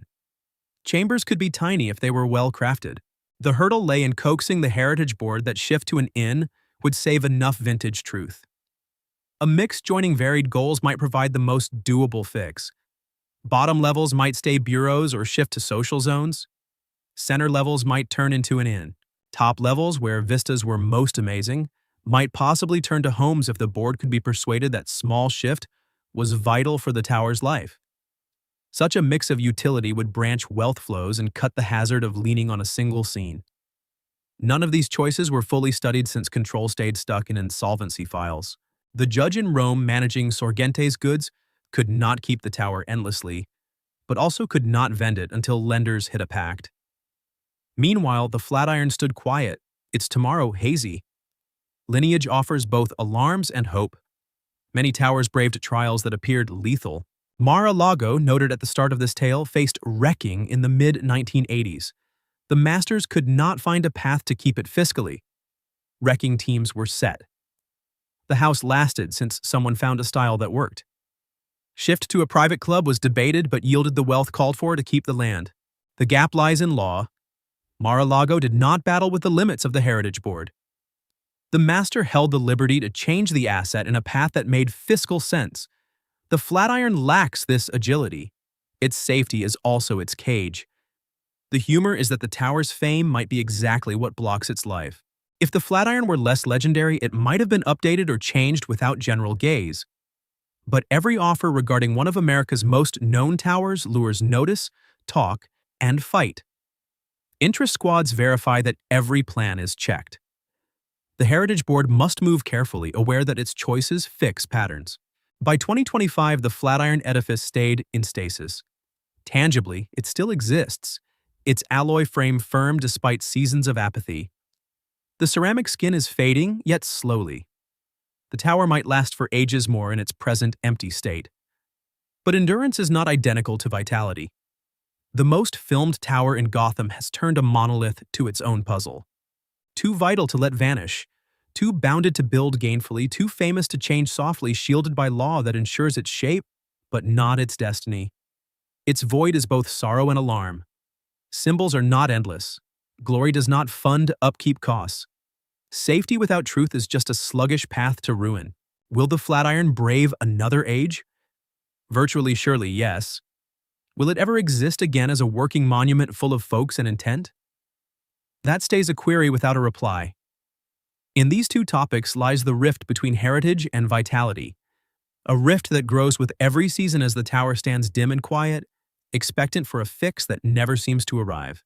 Chambers could be tiny if they were well-crafted. The hurdle lay in coaxing the Heritage Board that shift to an inn would save enough vintage truth. A mix joining varied goals might provide the most doable fix. Bottom levels might stay bureaus or shift to social zones. Center levels might turn into an inn. Top levels, where vistas were most amazing, might possibly turn to homes if the board could be persuaded that small shift was vital for the tower's life. Such a mix of utility would branch wealth flows and cut the hazard of leaning on a single scene. None of these choices were fully studied since control stayed stuck in insolvency files. The judge in Rome managing Sorgente's goods could not keep the tower endlessly, but also could not vend it until lenders hit a pact. Meanwhile, the Flatiron stood quiet, its tomorrow hazy. Lineage offers both alarms and hope. Many towers braved trials that appeared lethal. Mar-a-Lago, noted at the start of this tale, faced wrecking in the mid-1980s. The masters could not find a path to keep it fiscally. Wrecking teams were set. The house lasted since someone found a style that worked. Shift to a private club was debated but yielded the wealth called for to keep the land. The gap lies in law. Mar-a-Lago did not battle with the limits of the Heritage Board. The master held the liberty to change the asset in a path that made fiscal sense. The Flatiron lacks this agility. Its safety is also its cage. The humor is that the tower's fame might be exactly what blocks its life. If the Flatiron were less legendary, it might have been updated or changed without general gaze. But every offer regarding one of America's most known towers lures notice, talk, and fight. Interest squads verify that every plan is checked. The Heritage Board must move carefully, aware that its choices fix patterns. By 2025, the Flatiron edifice stayed in stasis. Tangibly, it still exists, its alloy frame firm despite seasons of apathy. The ceramic skin is fading, yet slowly. The tower might last for ages more in its present empty state. But endurance is not identical to vitality. The most filmed tower in Gotham has turned a monolith to its own puzzle. Too vital to let vanish, too bounded to build gainfully, too famous to change softly, shielded by law that ensures its shape, but not its destiny. Its void is both sorrow and alarm. Symbols are not endless. Glory does not fund upkeep costs. Safety without truth is just a sluggish path to ruin. Will the Flatiron brave another age? Virtually surely yes. Will it ever exist again as a working monument full of folks and intent? That stays a query without a reply. In these two topics lies the rift between heritage and vitality, a rift that grows with every season as the tower stands dim and quiet, expectant for a fix that never seems to arrive.